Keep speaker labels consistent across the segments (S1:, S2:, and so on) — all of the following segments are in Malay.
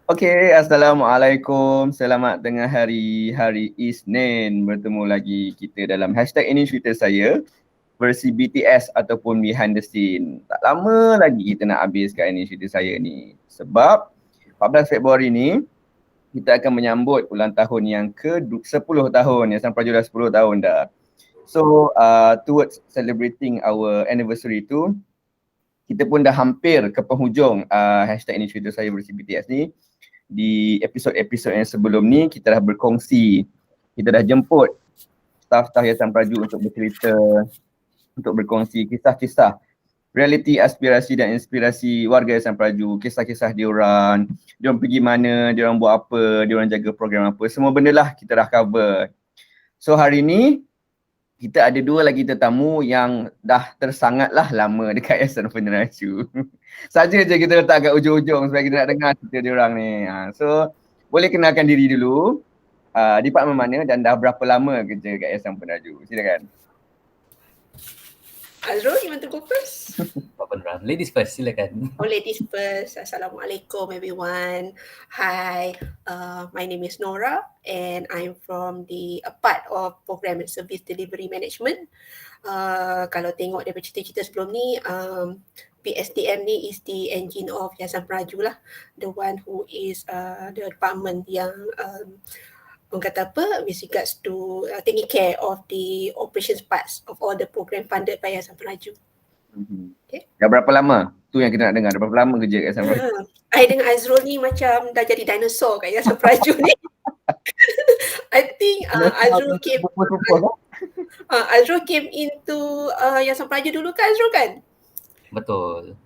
S1: Okey, Assalamualaikum. Selamat tengah hari Isnin. Bertemu lagi kita dalam hashtag ini cerita saya, versi BTS ataupun behind the scene. Tak lama lagi kita nak habiskan ini cerita saya ni. Sebab 14 Februari ni kita akan menyambut ulang tahun yang ke-10 tahun. Yayasan Peneraju dah 10 tahun dah. So, towards celebrating our anniversary tu, kita pun dah hampir ke penghujung hashtag ini cerita saya versi BTS ni. Di episod-episod yang sebelum ni kita dah berkongsi, kita dah jemput staf-staf Yayasan Peneraju untuk bercerita, untuk berkongsi kisah-kisah realiti, aspirasi dan inspirasi warga Yayasan Peneraju, kisah-kisah diorang pergi mana, diorang buat apa, diorang jaga program apa, semua benda lah kita dah cover. So hari ni kita ada dua lagi tetamu yang dah tersangatlah lama dekat Yayasan Peneraju. Saja je kita letak kat ujung-ujung supaya kita nak dengar cerita diorang ni. So boleh kenalkan diri dulu, departmen mana dan dah berapa lama kerja kat Yayasan Peneraju. Silakan.
S2: Azrul, you want to go first?
S3: Ladies first, silakan.
S2: Ladies first. Assalamualaikum everyone. Hi, my name is Nora and I'm from a part of Program and Service Delivery Management. Kalau tengok daripada cerita-cerita sebelum ni, PSDM ni is the engine of Yayasan Peneraju lah. The one who is the department yang orang kata apa, with regards to taking care of the operations parts of all the program funded by Yayasan Peneraju.
S1: Okay. Dah berapa lama? Tu yang kita nak dengar. Dah berapa lama kerja kat Yayasan Peneraju?
S2: I dengan Azrul ni macam dah jadi dinosaur kat Yayasan Peneraju ni. I think Azrul came into Yayasan Peneraju dulu kan Azrul kan?
S3: Betul.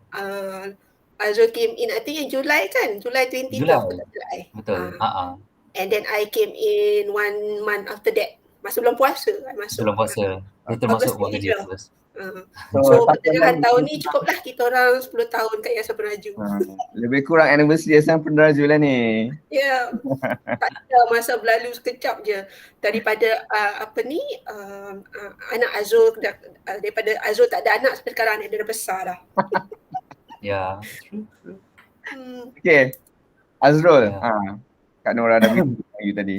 S2: Azrul came in I think in Julai kan? Julai 2012. Julai.
S3: Betul.
S2: And then I came in 1 month after that. Masa bulan puasa I masuk.
S3: Bulan puasa. Dia termasuk buat kerja terus.
S2: So pertengahan tahun ni cukuplah kita orang 10 tahun kat Yayasan Peneraju.
S1: Lebih kurang anniversary Yayasan Peneraju lah ni.
S2: Ya. Tak ada, masa berlalu sekejap je. Daripada anak Azrul, daripada Azrul tak ada anak sampai sekarang dia dah besar dah.
S3: Ya.
S1: Okay. Azrul. Kak Nora dah bagi tadi.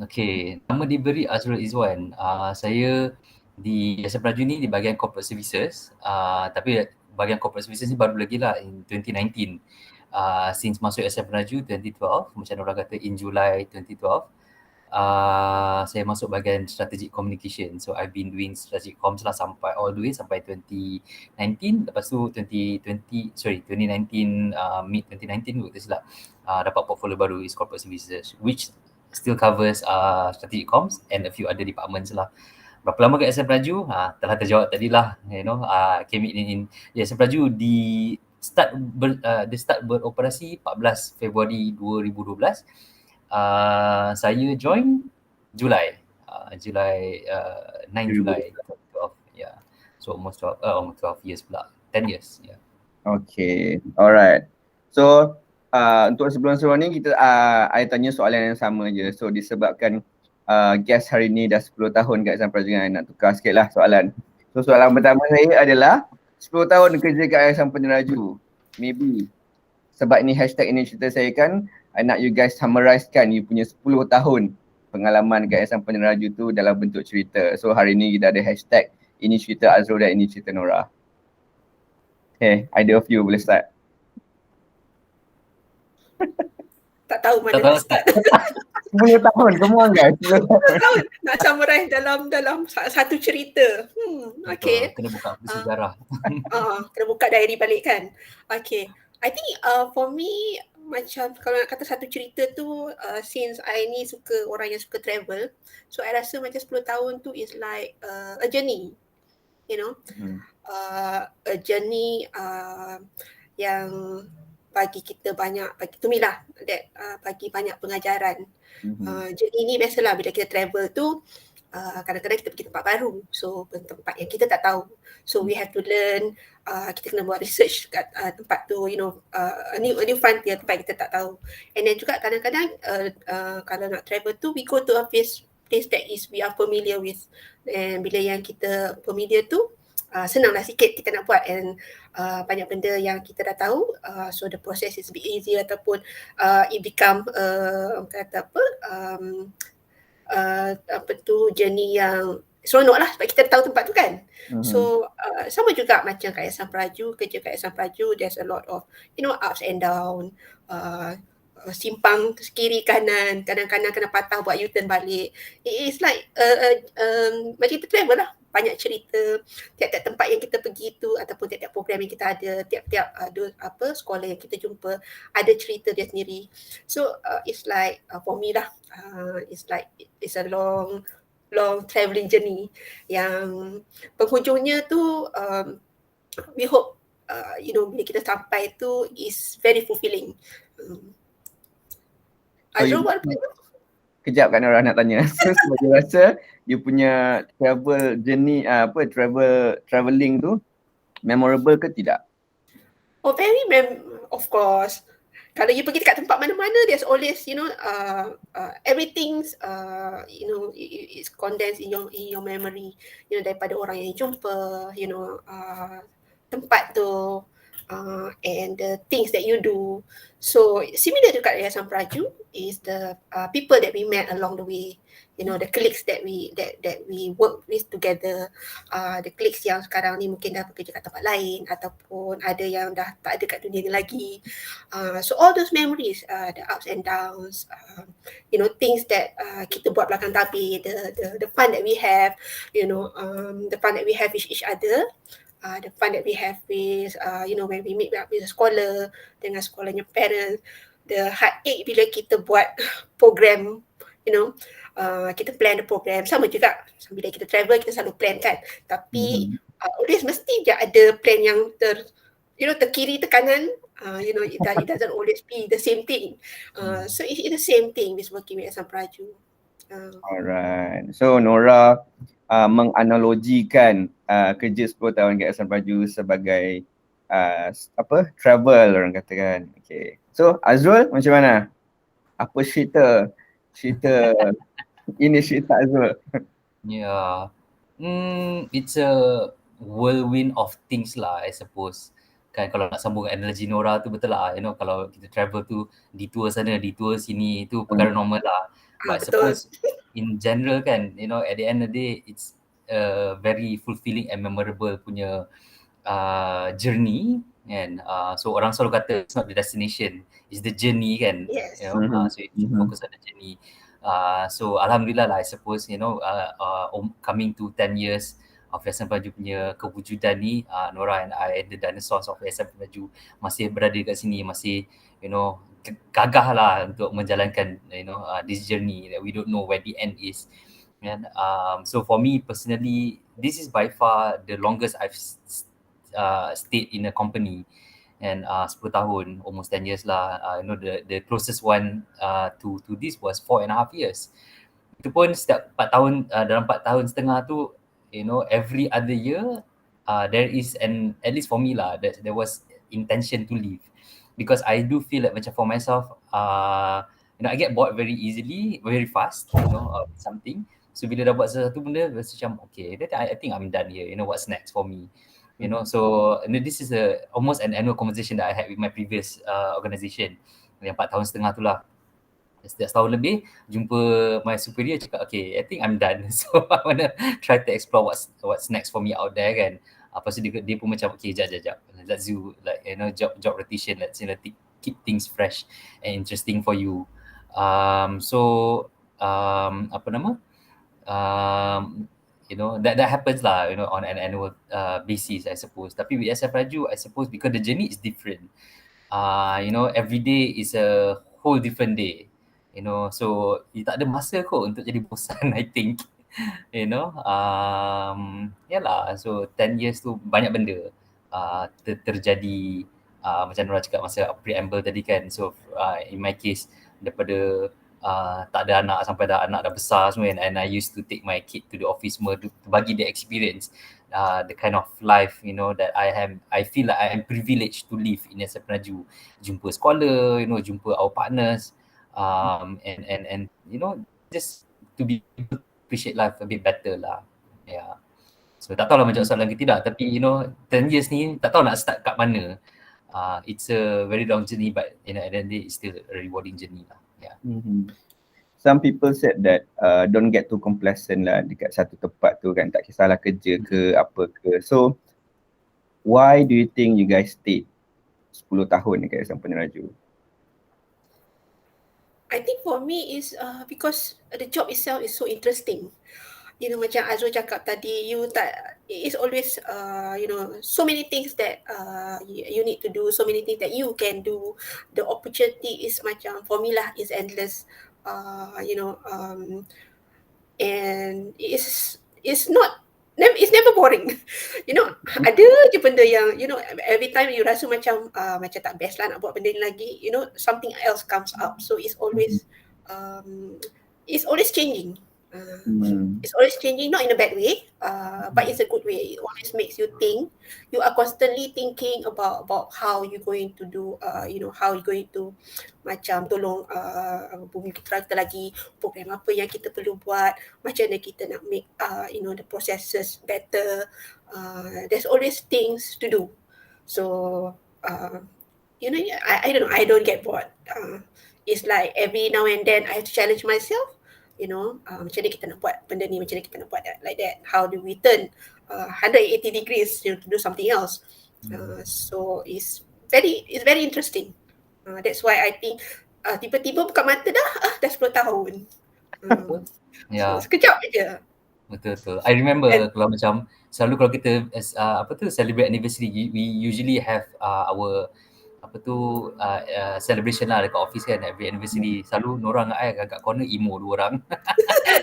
S3: Okay, nama diberi Azrul Izwan. Saya di Yayasan Peneraju ni di bahagian corporate services. Tapi bahagian corporate services ni baru lagi lah in 2019. Since masuk Yayasan Peneraju 2012, macam orang kata in July 2012. Saya masuk bahagian strategic communication. So I've been doing strategic comms lah sampai all the way sampai 2019. Lepas tu 2019 mid 2019 tu silap. Dapat portfolio baru is corporate services which still covers strategic comms and a few other departments lah. Berapa lama kat Yayasan Peneraju? Telah terjawab tadi lah. Came in Yayasan Peneraju di start beroperasi 14 Februari 2012. Saya join Julai 9 Julai 2012. Yeah. So almost 12 years pula. 10 years. Yeah.
S1: Okay. Alright. So untuk sebelum-sebelum ni kita I tanya soalan yang sama je. So disebabkan guest hari ni dah 10 tahun kat Yayasan Peneraju, nak tukar sikit lah soalan. So soalan pertama saya adalah 10 tahun kerja kat Yayasan Peneraju. Maybe sebab ni hashtag ini cerita saya kan, I nak you guys summarizekan you punya 10 tahun pengalaman kat Yayasan Peneraju tu dalam bentuk cerita. So hari ni kita ada hashtag ini cerita Azrul dan ini cerita Nora. Okay, either of you boleh start.
S2: Tak tahu mana nak start.
S1: 10 tahun, come on guys.
S2: 10 tahun nak summarize dalam satu cerita. Okay.
S3: Kena buka sejarah.
S2: Kena buka diary balik kan. Okay. I think for me macam kalau nak kata satu cerita tu since I ni orang yang suka travel, so I rasa macam 10 tahun tu is like a journey, you know. A journey yang bagi kita banyak, bagi to me lah, bagi banyak pengajaran. Jadi ni biasalah bila kita travel tu kadang-kadang kita pergi tempat baru, so tempat yang kita tak tahu, so we have to learn, kita kena buat research kat tempat tu, you know, a new frontier, tempat kita tak tahu. And then juga kadang-kadang kalau nak travel tu we go to a place that is we are familiar with, and bila yang kita familiar tu senanglah sikit kita nak buat, and banyak benda yang kita dah tahu, so the process is a bit easier, ataupun it become kata apa, apa tu, journey yang seronok lah sebab kita tahu tempat tu kan. So sama juga macam kat Yayasan Peneraju, kerja kat Yayasan Peneraju, there's a lot of ups and down, simpang kiri kanan, kadang-kadang kena patah buat U-turn balik. It is like macam kita travel lah, banyak cerita, tiap-tiap tempat yang kita pergi tu, ataupun tiap-tiap program yang kita ada, tiap-tiap sekolah yang kita jumpa ada cerita dia sendiri. So it's like for me lah, it's like it's a long travelling journey yang penghujungnya tu we hope bila kita sampai tu is very fulfilling. Azrul, what about you?
S1: Kejap kan orang nak tanya. So sebagai rasa you punya travel journey, travelling tu memorable ke tidak?
S2: Oh, very of course. Kalau you pergi dekat tempat mana-mana, there's always everything's it's condensed in your memory, daripada orang yang jumpa, tempat tu, and the things that you do. So similar dekat Yayasan Peneraju is the people that we met along the way, the colleagues that we work with together, the colleagues yang sekarang ni mungkin dah bekerja kat tempat lain, ataupun ada yang dah tak ada kat dunia ni lagi. So all those memories, the ups and downs, things that kita buat belakang tabir, the fun that we have, the fun that we have with each other, the fun that we have with when we meet up with the sekolah, dengan sekolahnya parents, the heartache bila kita buat program, kita plan the program. Sama juga bila kita travel, kita selalu plan kan, tapi always mesti je ada plan yang terkiri terkanan, it doesn't always be the same thing. So it's the same thing with working with Yayasan Peneraju.
S1: Alright, so Nora menganalogikan kerja 10 tahun kat Yayasan Peneraju sebagai travel orang katakan. Okay. So Azrul macam mana? Apa cerita ini cerita Azrul?
S3: Yeah. It's a whirlwind of things lah, I suppose. Kan kalau nak sambung analogi Nora tu betul lah, kalau kita travel tu detour sana, detour sini, itu perkara normal lah. But I suppose in general kan, at the end of the day, it's a very fulfilling and memorable punya journey kan. So orang selalu kata it's not the destination, it's the journey kan.
S2: Yes.
S3: So you focus on the journey. So alhamdulillah lah, I suppose coming to 10 years of Yayasan Peneraju punya kewujudan ni, Nora and I and the dinosaurs of Yayasan Peneraju masih berada kat sini, masih gagah lah untuk menjalankan this journey that we don't know where the end is. And so for me personally, this is by far the longest I've stayed in a company, and 10 tahun, almost 10 years lah. The closest one to this was 4.5 years. Itu pun setiap 4 tahun, dalam 4 tahun setengah tu, every other year there is at least for me lah, there was intention to leave, because I do feel like macam for myself, I get bored very easily, very fast, something. So bila dah buat sesuatu benda, rasa macam okay, I think I'm done here. What's next for me? So this is almost an annual conversation that I had with my previous organisation yang 4 tahun setengah tu lah. Setiap tahun lebih jumpa my superior, cakap okay, I think I'm done. So I want to try to explore what's next for me out there kan. Lepas tu dia pun macam okay, jap, let's do like job rotation, let's keep things fresh and interesting for you. That happens lah, on an annual basis, I suppose. Tapi with Yayasan Peneraju, I suppose because the journey is different. Every day is a whole different day. So tak ada masa kot untuk jadi bosan, I think. Yalah, so 10 years tu banyak benda terjadi, macam Nora cakap masa preamble tadi kan. So in my case, daripada tak ada anak sampai anak dah besar semua, and I used to take my kid to the office semua to bagi the experience, the kind of life that I feel like I am privileged to live in Yayasan Peneraju. Jumpa sekolah, jumpa our partners, and just to be able to appreciate life a bit better lah. Yeah. So tak tahulah menjawab soalan ke tidak, tapi 10 years ni tak tahu nak start kat mana. It's a very long journey, but at the end of the day it's still a rewarding journey lah. Yeah.
S1: Some people said that don't get too complacent lah dekat satu tempat tu kan, tak kisahlah kerja ke apa ke. So why do you think you guys stayed 10 tahun dekat Yayasan Peneraju?
S2: I think for me is because the job itself is so interesting. Macam Azrul cakap tadi, it is always so many things that you need to do, so many things that you can do. The opportunity is macam, for me lah, is endless. And it's never boring. Ada je benda yang every time you rasa macam tak best lah nak buat benda ni lagi, something else comes up. So it's always changing. It's always changing, not in a bad way, but it's a good way. It always makes you think. You are constantly thinking about how you're going to do, how you're going to macam tolong bumi kita lagi, program apa yang kita perlu buat, macam mana kita nak make the processes better. There's always things to do. So I don't know, I don't get bored. It's like every now and then I have to challenge myself. Macam mana kita nak buat benda ni, macam mana kita nak buat like that. How do we turn 180 degrees to do something else? So it's very interesting. That's why I think tiba-tiba buka mata dah 10 tahun. So, sekejap je.
S3: Betul. I remember kalau macam selalu kalau kita celebrate anniversary, we usually have our celebration lah dekat office kan, every anniversary. Selalu Nora dengan I agak corner emo 2 orang.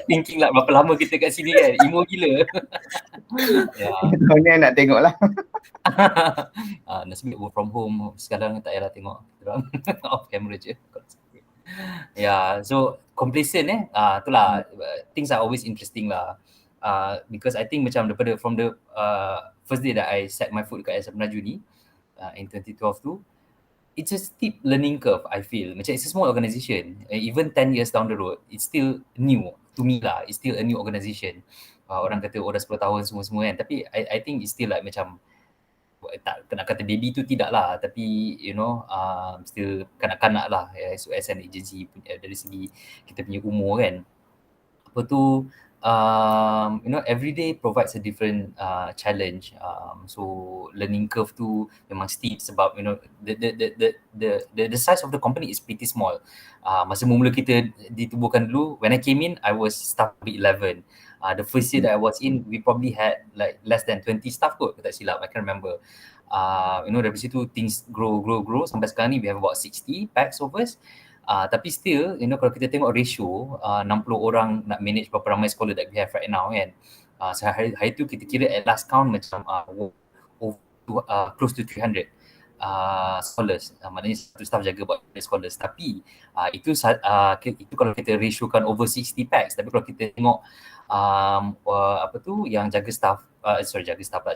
S3: Thinking lah berapa lama kita kat sini kan, emo gila.
S1: Tahun ni nak tengok lah.
S3: Nasib work from home, sekarang tak payahlah tengok off camera je. So complacent itulah, things are always interesting lah. Because I think macam from the first day that I set my foot dekat Yayasan Peneraju ni in 2012 tu, it's a steep learning curve, I feel. Macam it's a small organisation. Even 10 years down the road, it's still new to me lah. It's still a new organisation. Orang kata dah 10 tahun semua-semua kan. Tapi I think it's still like macam, tak nak kata baby tu tidak lah. Tapi still kanak-kanak lah as an agency dari segi kita punya umur kan. Apa tu, every day provides a different challenge. So learning curve tu memang steep sebab the size of the company is pretty small. Masa mula kita ditubuhkan dulu, when I came in, I was staff 11. The first year that I was in, we probably had like less than 20 staff kot, tak silap, I can remember. Dari situ things grow sampai sekarang ni we have about 60 packs of us. Tapi still, kalau kita tengok ratio, 60 orang nak manage berapa ramai scholar that we have right now kan. So hari tu kita kira at last count macam close to 300 scholars. Maknanya satu staff jaga buat scholars. Tapi itu kalau kita ratiokan over 60 packs. Tapi kalau kita tengok yang jaga staff,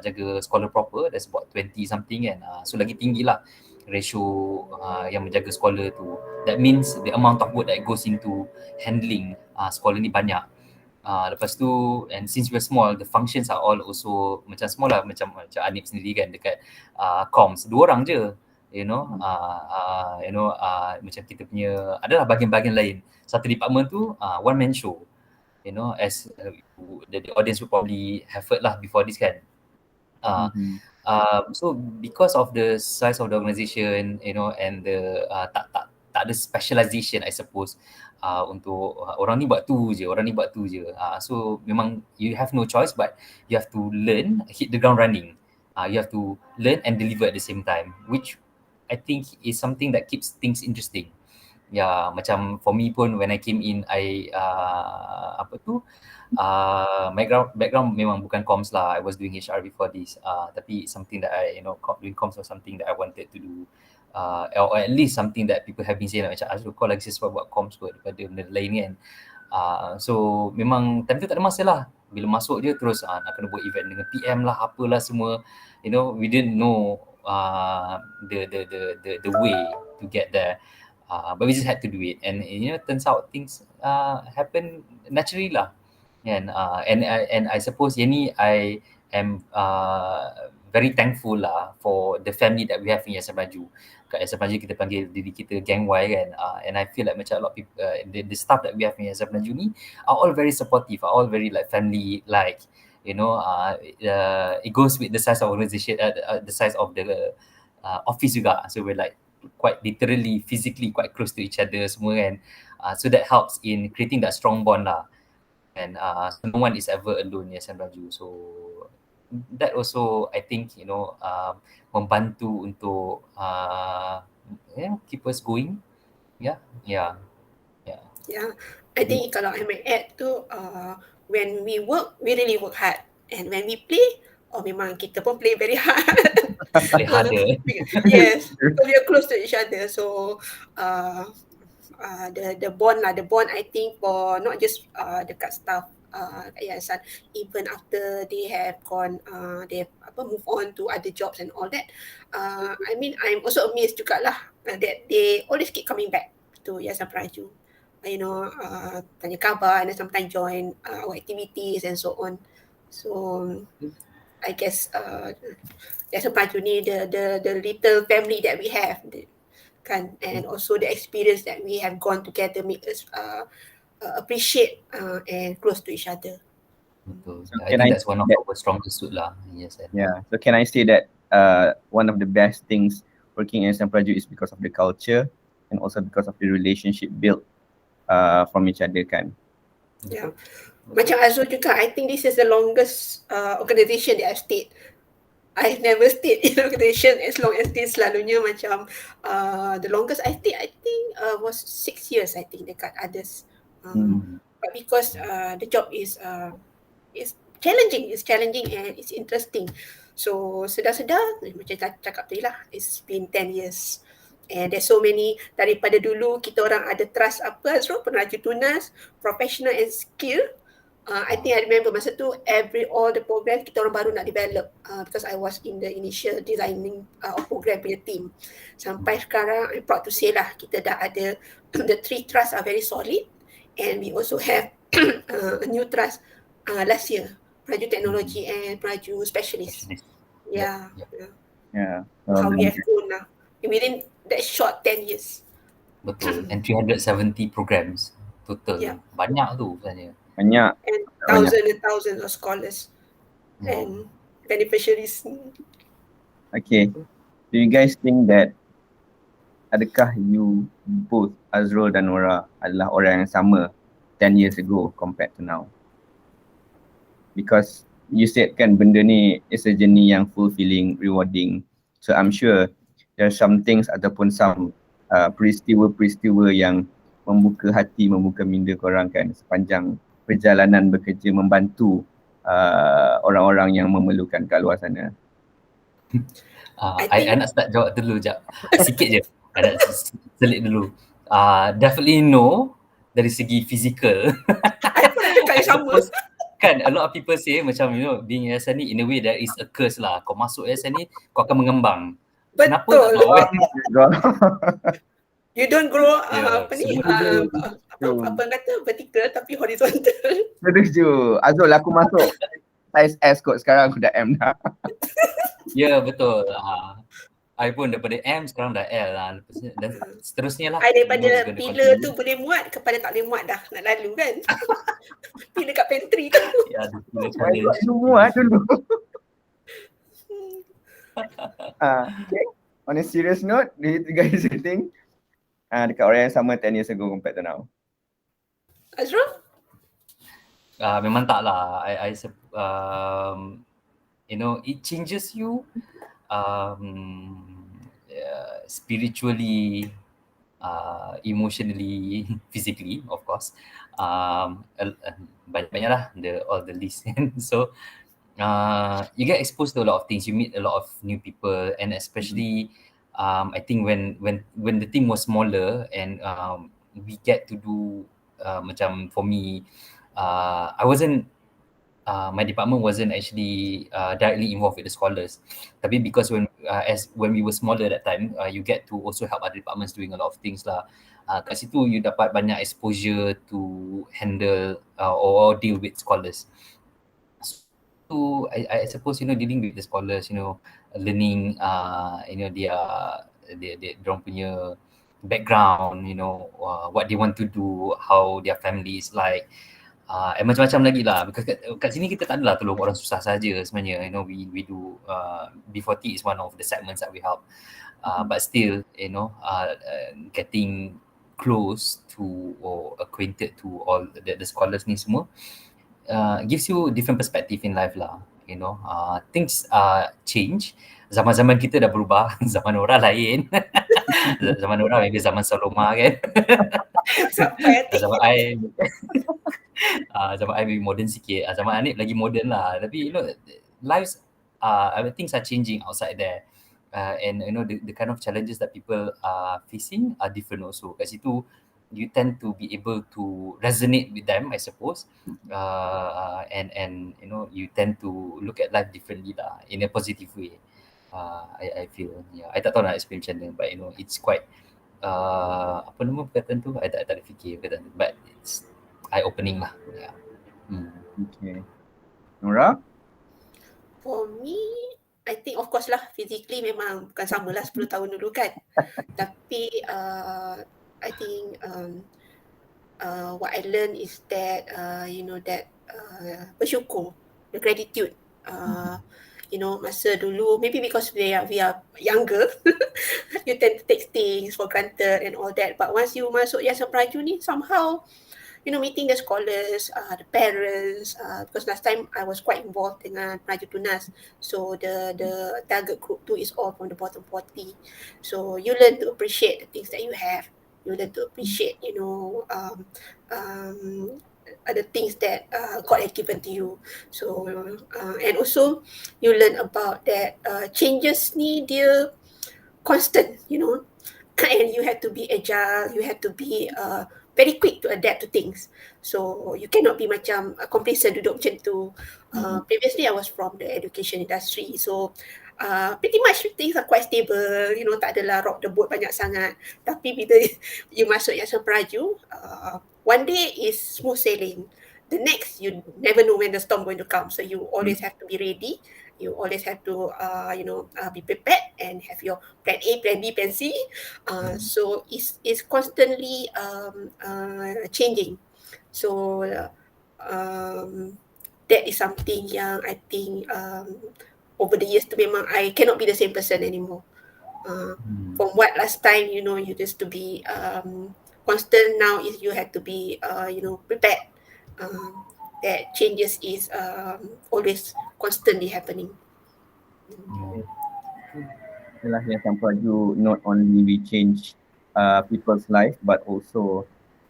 S3: jaga scholar proper, that's about 20 something kan. So lagi tinggi lah ratio yang menjaga scholar tu. That means the amount of work that goes into handling scholar ni banyak. Lepas tu, and since we're small, the functions are all also macam small lah, macam Anip sendiri kan dekat comms, 2 orang je, macam kita punya adalah bahagian-bahagian lain. Satu department tu one man show, as the audience will probably have heard lah before this kan. So because of the size of the organisation, and the tak ada specialization, I suppose, untuk orang ni buat tu je, so memang you have no choice but you have to learn, hit the ground running. You have to learn and deliver at the same time, which I think is something that keeps things interesting. Macam for me pun when I came in, I background memang bukan comms lah. I was doing HR before this. Tapi something that I doing comms was something that I wanted to do, or at least something that people have been saying macam Azrul kau lagi sesuai buat comms kot daripada benda lain kan. So memang time tu tak ada masa lah. Bila masuk je terus nak kena buat event dengan PM lah, apalah semua. We didn't know the way to get there. But we just had to do it, and turns out things happen naturally lah. And I suppose yang ni I am very thankful lah for the family that we have in Yayasan Peneraju. Kat Yayasan Peneraju kita panggil diri kita Gang Y kan, and I feel like macam a lot of people, the staff that we have in Yayasan Peneraju ni are all very supportive, are all very like family like, you know, it goes with the size of organisation, the size of the office juga. So we're like quite literally physically quite close to each other semua kan. So that helps in creating that strong bond lah. And so no one is ever alone in Yayasan Peneraju. So that also I think, you know, membantu untuk keep us going. Yeah.
S2: I think kalau I might add tu, when we work, we really work hard, and when we play, memang kita pun play very hard.
S3: Play harder.
S2: Yes, so we are close to each other. So the bond I think for not just dekat staff yayasan, even after they have gone, they have move on to other jobs and all that. I mean, I'm also amazed jugalah that they always keep coming back to Yayasan Peneraju. You know, tanya khabar and then sometimes join our activities and so on. So I guess Yayasan Peneraju ni the little family that we have kan, and also the experience that we have gone together make us appreciate and close to each other.
S3: Betul.
S1: So
S3: I think that's one of our strongest suit lah. Yes.
S1: Yeah. So can I say that one of the best things working in Yayasan Peneraju is because of the culture and also because of the relationship built from each other kan?
S2: Yeah. Macam Azrul juga, I think this is the longest organisation that I've stayed. I've never stayed in organisation as long as this. Selalunya macam the longest I stayed, I think was 6 years I think dekat others. But because the job is challenging and it's interesting. So sedar-sedar macam cakap tadi lah, it's been 10 years. And there's so many, daripada dulu kita orang ada trust apa Azrul, Peneraju Tunas, professional and skill. I think I remember masa tu all the program kita orang baru nak develop because I was in the initial designing of program punya team. Sampai sekarang I'm proud to say lah, kita dah ada the 3 trusts are very solid, and we also have a new trust last year, Peneraju Teknologi and Peneraju Specialist. Yeah. How we have grown now within that short 10 years.
S3: Betul. And 370 programs total. Yeah. Banyak tu sebenarnya.
S1: Banyak.
S2: And thousands and thousands of scholars and beneficiaries.
S1: Okay. Do you guys think that adakah you both, Azrul dan Nora, adalah orang yang sama 10 years ago compared to now? Because you said kan benda ni is a journey yang fulfilling, rewarding. So I'm sure there are some things ataupun some peristiwa-peristiwa yang membuka hati, membuka minda korang kan sepanjang perjalanan bekerja membantu orang-orang yang memerlukan kat luar sana.
S3: I nak start jawab dulu jap. Sikit je. I nak selit dulu. Definitely no dari segi fizikal.
S2: I pun nak cakap yang sama.
S3: Kan a lot of people say macam, you know, being yayasan ni in a way there is a curse lah. Kau masuk yayasan ni kau akan mengembang. Kenapa tak tahu?
S2: You don't grow apa kata vertical tapi horizontal.
S1: Setuju. Azrul, aku masuk size S kot, sekarang aku dah M dah.
S3: Ya, betul. I pun daripada M sekarang dah L lah. Dan seterusnya lah.
S2: I daripada pillar tu boleh muat kepada tak boleh muat dah. Nak lalu kan. Pillar kat pantry tu.
S3: Ya, pillar challenge.
S1: Muat dulu. Okay. On a serious note, do you guys think dekat orang yang sama 10 years ago compared to now?
S2: Azrul?
S3: Memang tak lah. You know, it changes you spiritually, emotionally, physically, of course. Banyak lah all the list. So you get exposed to a lot of things. You meet a lot of new people, and especially I think when the team was smaller and we get to do macam for me, I wasn't my department wasn't actually directly involved with the scholars. Tapi because when we were smaller that time, you get to also help other departments doing a lot of things lah. Kat situ you dapat banyak exposure to handle or deal with scholars. So to I suppose dealing with the scholars, learning their dorang punya background, what they want to do, how their family is like, and macam-macam lagi lah. Because kat sini kita tak adalah tolong orang susah saja sebenarnya. We do B40 is one of the segments that we help. But still, getting close to or acquainted to all the scholars ni semua gives you different perspective in life lah. Things change. Zaman-zaman kita dah berubah. Zaman orang lain. Zaman orang maybe zaman Saloma kan.
S2: Sampai hati.
S3: Zaman I zaman I maybe modern sikit. Zaman Anip lagi modern lah. Tapi lives things are changing outside there. And the kind of challenges that people are facing are different also. Kat situ you tend to be able to resonate with them, I suppose. And you tend to look at life differently lah, in a positive way. I feel, I tak tahu nak explain macam mana, but it's quite apa nama perkataan tu, I tak ada fikir perkataan tu, but it's eye opening lah. Yeah.
S1: Okay. Nora?
S2: For me, I think of course lah, physically memang bukan sama lah 10 tahun dulu kan. Tapi I think what I learned is that that bersyukur, the gratitude. Masa dulu, maybe because we are younger, you tend to take things for granted and all that. But once you masuk Yayasan Peneraju ni, somehow meeting the scholars, the parents, because last time I was quite involved dengan Peneraju Tunas. So the target group tu is all from the bottom 40. So you learn to appreciate the things that you have. You learn to appreciate, other things that God has given to you. So and also you learn about that changes ni dia constant, and you have to be agile. You have to be very quick to adapt to things. So you cannot be macam complacent duduk macam tu. Previously I was from the education industry, so pretty much things are quite stable, tak adalah rock the boat banyak sangat. Tapi bila you masuk Yayasan Peneraju, one day is smooth sailing. The next, you never know when the storm going to come. So you always have to be ready. You always have to, be prepared and have your plan A, plan B, plan C. So it's constantly changing. So that is something yang I think over the years tu memang I cannot be the same person anymore. From what last time, you used to be constant, now is you have to be, prepared. That changes is always constantly happening.
S1: Itulah Yayasan Peneraju, not only we change people's life but also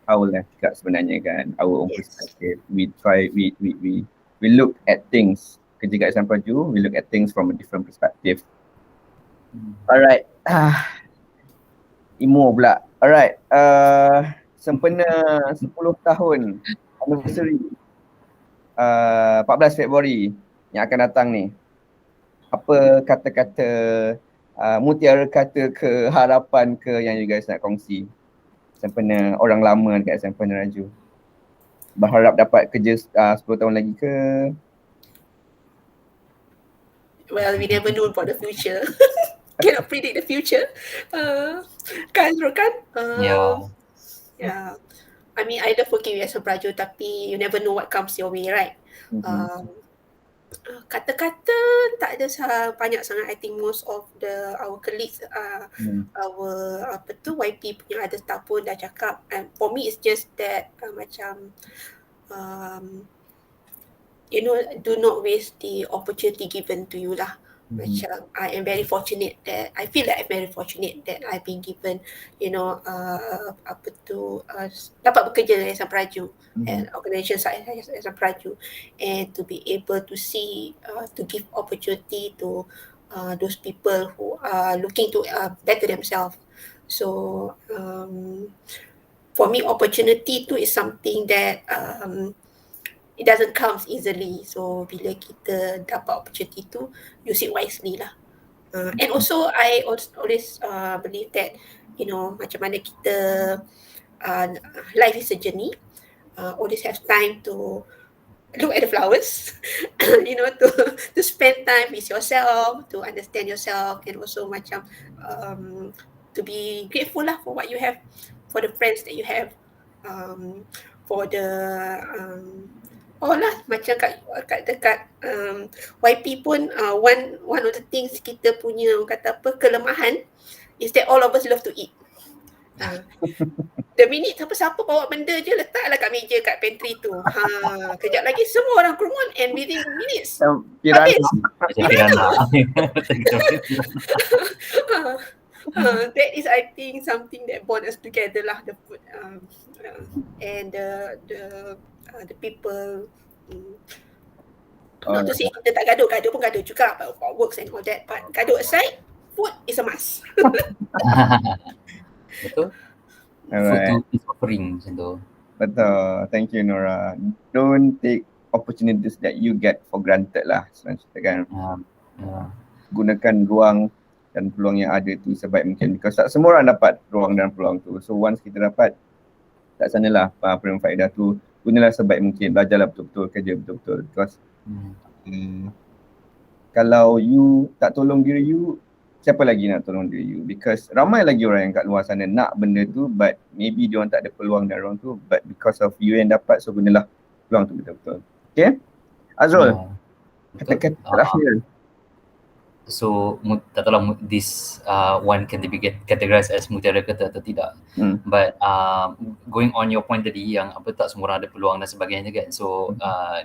S1: our life juga sebenarnya kan, our own perspective. We look at things, kerja kat Yayasan Peneraju, we look at things from a different perspective. Alright, Imo pula. Alright, sempena 10 tahun anniversary 14 Februari yang akan datang ni, apa kata-kata mutiara kata ke, harapan ke yang you guys nak kongsi sempena orang lama dekat Yayasan Peneraju? Berharap dapat kerja 10 tahun lagi ke?
S2: Well, we never know about the future. Cannot predict the future. Kan, Azrul kan? Yeah. I mean, I love working with Yayasan Peneraju, tapi you never know what comes your way, right? Kata-kata tak ada banyak sangat. I think most of our colleagues, our YP punya other staff pun dah cakap. And for me, it's just that macam do not waste the opportunity given to you lah. Macam I am very fortunate that I feel like I'm very fortunate that I've been given, dapat bekerja dengan Yayasan Peneraju and organisation such as Yayasan Peneraju, and to be able to see, to give opportunity to those people who are looking to better themselves. So for me, opportunity tu is something that it doesn't come easily. So bila kita dapat opportunity tu, use it wisely lah. And also I always believe that macam mana kita life is a journey. Always have time to look at the flowers, to spend time with yourself, to understand yourself, and also macam to be grateful lah for what you have, for the friends that you have, for the lah macam kat dekat YP pun one of the things kita punya kata apa kelemahan is that all of us love to eat. The minute siapa-siapa bawa benda je letaklah kat meja kat pantry tu. Kejap lagi semua orang kerumun and within minutes habis. That is I think something that bond us together lah, the food and the people. Not to say kita tak gaduh pun gaduh juga about works and all that, but gaduh aside, food is a must.
S3: Betul.
S1: Alright.
S3: Food to is offering macam tu.
S1: Betul. Thank you Nora. Don't take opportunities that you get for granted lah sebenarnya kan. Gunakan ruang dan peluang yang ada tu sebaik mungkin, because tak semua orang dapat ruang dan peluang tu. So once kita dapat kat sanalah peluang faedah tu, gunalah sebaik mungkin, belajarlah betul-betul, kerja betul-betul, because kalau you tak tolong diri you, siapa lagi nak tolong diri you? Because ramai lagi orang yang kat luar sana nak benda tu, but maybe diorang tak ada peluang dan ruang tu, but because of you yang dapat, so gunalah peluang tu betul-betul. Okay? Azrul, kata-kata terakhir.
S3: So tak tahu lah this one can be categorized as mutiara kata atau tidak. But going on your point tadi yang apa tak semua orang ada peluang dan sebagainya kan. So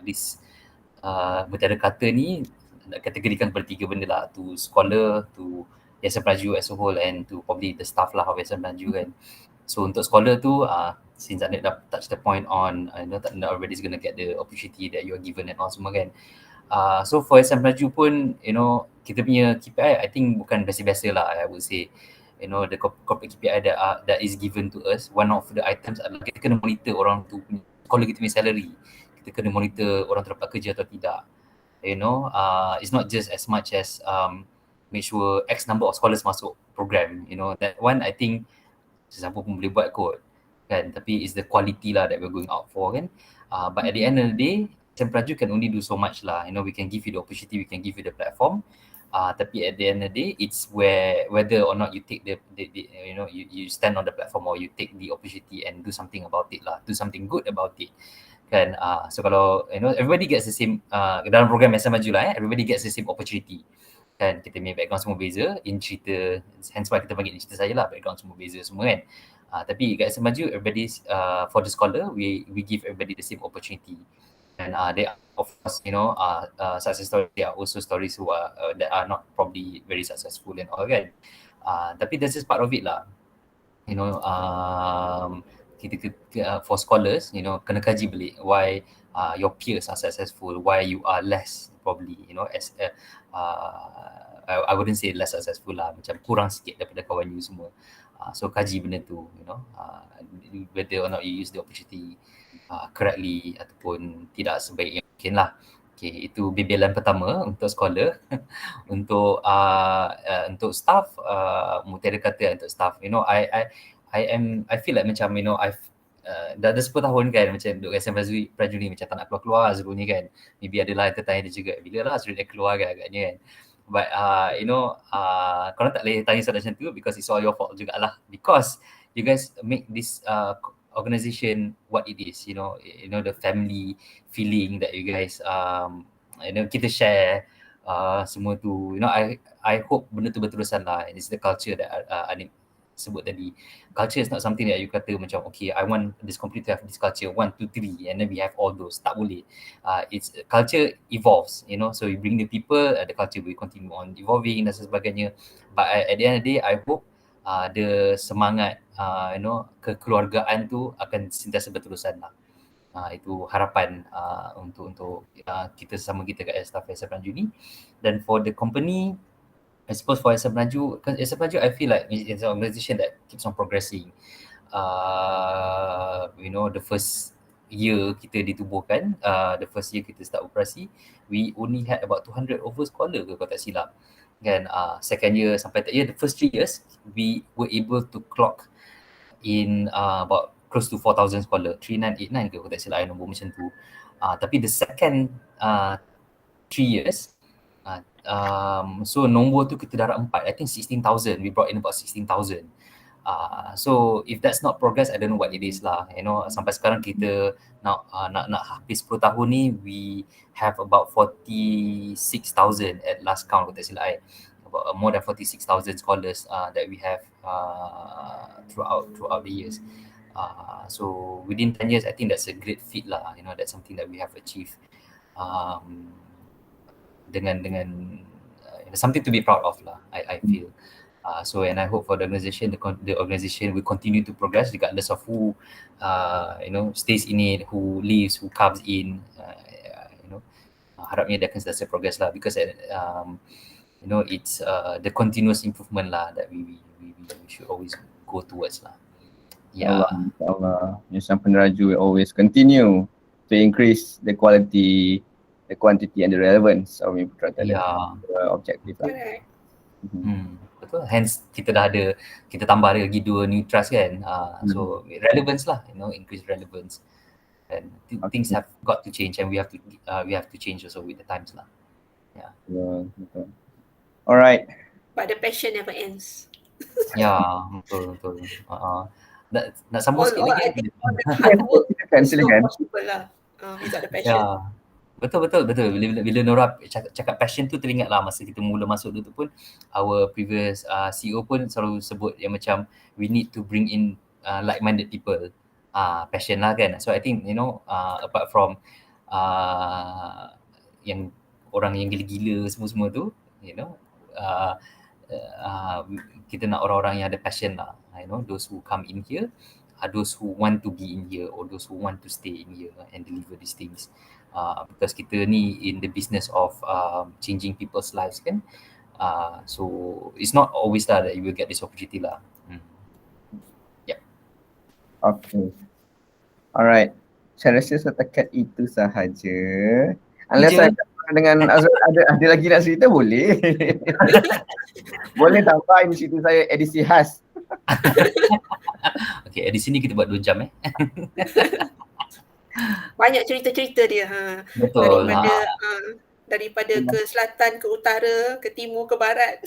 S3: this mutiara kata ni nak kategorikan kepada tiga benda lah, to scholar, to Yayasan Peneraju as a whole, and to probably the staff lah of Yayasan Peneraju kan. So untuk scholar tu, since I dah touch the point on not everybody's gonna get the opportunity that you are given and all semua kan. So for Yayasan Peneraju pun, kita punya KPI I think bukan biasa-biasa lah, I would say. The corporate KPI that is given to us, one of the items adalah kita kena monitor orang tu punya, scholar kita punya salary. Kita kena monitor orang tu dapat kerja atau tidak. It's not just as much as make sure X number of scholars masuk program, that one I think sesiapa pun boleh buat kot kan, tapi it's the quality lah that we're going out for kan. But at the end of the day, Yayasan Peneraju can only do so much lah, we can give you the opportunity, we can give you the platform, tapi at the end of the day, it's whether or not you take the you stand on the platform or you take the opportunity and do something about it lah, do something good about it kan. So kalau everybody gets the same dalam program Yayasan Maju lah, everybody gets the same opportunity kan. Kita punya background semua beza in cerita, hence why kita panggil ni cerita saya lah, background semua beza semua kan. Tapi kat Yayasan Maju, everybody's for the scholar, we give everybody the same opportunity. And they are, of course, success stories, there are also stories who are that are not probably very successful and all kan. Tapi that's just part of it lah. Kita for scholars, kena kaji balik why your peers are successful, why you are less probably, as I wouldn't say less successful lah, macam kurang sikit daripada kawan you semua. So kaji benda tu, whether or not you use the opportunity correctly ataupun tidak sebaik yang mungkin lah. Okay, itu bebelan pertama untuk scholar. Untuk staff, mutiara kata untuk staff, I feel like macam I've dah 10 tahun kan macam duduk Yayasan Peneraju ni, macam tak nak keluar Azrul ni kan. Maybe adalah tertanya dia juga, bila lah Azrul dia keluar agaknya kan. But korang tak boleh tanya soalan macam tu, because it's all your fault jugalah, because you guys make this organisation what it is, the family feeling that you guys kita share semua tu, I hope benda tu berterusan lah. And it's the culture that Anik sebut tadi. Culture is not something that you kata macam okay, I want this company to have this culture 1, 2, 3 and then we have all those. Tak boleh. It's culture evolves, so you bring the people, the culture will continue on evolving dan sebagainya. But at the end of the day, I hope the semangat kekeluargaan tu akan sentiasa berterusan lah. Itu harapan untuk kita sesama kita kat staff Yayasan Peneraju ni. Dan for the company, I suppose for Yayasan Peneraju, because Yayasan Peneraju I feel like it's an organisation that keeps on progressing. The first year kita ditubuhkan, the first year kita start operasi, we only had about 200 over scholar ke kalau tak silap. Kan, second year sampai third year, the first 3 years we were able to clock in about close to 4,000 scholar, 3989 ke, aku tak silap nombor macam tu. Tapi the second 3 years, so nombor tu kita darab 4, I think 16,000, we brought in about 16,000. So if that's not progress, I don't know what it is lah. You know, sampai sekarang kita nak habis 10 tahun ni, we have about 46,000 at last count, aku tak silap I. About more than 46,000 scholars that we have throughout the years. So within 10 years, I think that's a great feat lah. You know, that's something that we have achieved. Dengan something to be proud of lah, I feel. So and I hope for the organisation, the organisation will continue to progress regardless of who stays in it, who leaves, who comes in. Harapnya dia akan sentiasa progress lah, because it's the continuous improvement lah that we should always go towards lah. Yeah.
S1: InsyaAllah, Yayasan Peneraju will always continue to increase the quality, the quantity and the relevance of Putra Talent. Objective lah.
S3: Betul. Hence kita tambah lagi 2 new trust kan. So relevance lah, increase relevance. And things have got to change, and we have to change also with the times lah. Yeah.
S1: Betul. Alright.
S2: But the passion never ends.
S3: Ya, betul. Nak sambung sikit lagi.
S1: Silakan.
S2: Without the passion.
S3: Ya. Betul. Bila Nora cakap passion tu, teringat lah masa kita mula masuk dulu tu pun, our previous CEO pun selalu sebut yang macam we need to bring in like-minded people. Passion lah kan. So I think apart from yang orang yang gila-gila semua tu, kita nak orang-orang yang ada passion lah. Those who come in here are those who want to be in here, or those who want to stay in here and deliver these things. Because kita ni in the business of changing people's lives kan. So it's not always that you will get this opportunity lah. Yeah.
S1: Okay. Alright. Saya rasa setakat itu sahaja. Unless saya dengan Azrul ada lagi nak cerita, boleh. Boleh tambah ini cerita saya edisi khas.
S3: Okay, edisi ni kita buat 2 jam
S2: Banyak cerita-cerita dia.
S3: Betul.
S2: Daripada ke selatan, ke utara, ke timur, ke barat.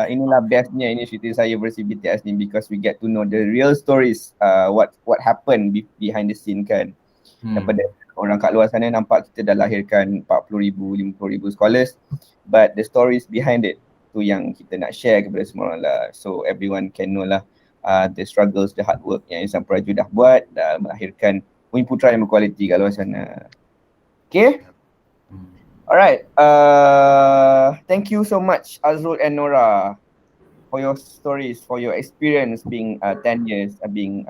S1: Inilah bestnya ini cerita saya versi BTS ni, because we get to know the real stories, what happened behind the scene kan. Daripada orang kat luar sana nampak kita dah lahirkan 40,000, 50,000 scholars, but the stories behind it tu yang kita nak share kepada semua orang lah, so everyone can know lah the struggles, the hard work yang Yayasan Peneraju dah buat, dah melahirkan putra yang berkualiti kat luar sana. Okay? Alright, thank you so much Azrul and Nora for your stories, for your experience being 10 years being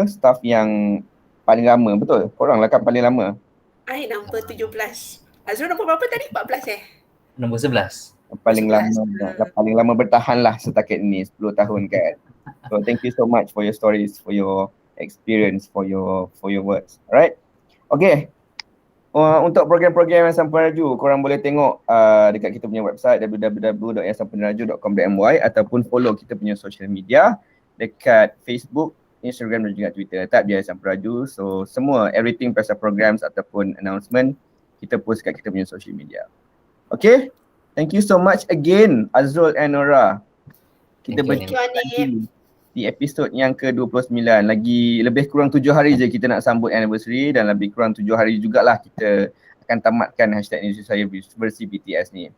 S1: staff yang paling lama. Betul? Korang lah kan paling lama.
S2: Nombor 17. Azrul nombor berapa tadi? 14
S3: Nombor 11.
S1: Paling lama bertahan lah setakat ni, 10 tahun kan. So thank you so much for your stories, for your experience, for your words. Alright? Okay. Untuk program-program Yayasan Peneraju, korang boleh tengok dekat kita punya website www.yayasanpeneraju.com.my ataupun follow kita punya social media dekat Facebook, Instagram dan juga Twitter. Tetap Yayasan Peneraju. So semua, everything pasal programs ataupun announcement, kita post kat kita punya social media. Okay? Thank you so much again Azrul and Nora. Kita berjumpa lagi di episod yang ke-29. Lagi lebih kurang 7 hari je kita nak sambut anniversary, dan lebih kurang 7 hari jugalah kita akan tamatkan hashtag Indonesia saya versi BTS ni.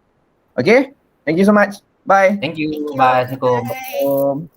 S1: Okay? Thank you so much. Bye.
S3: Thank you. Bye. Assalamualaikum.
S2: Bye.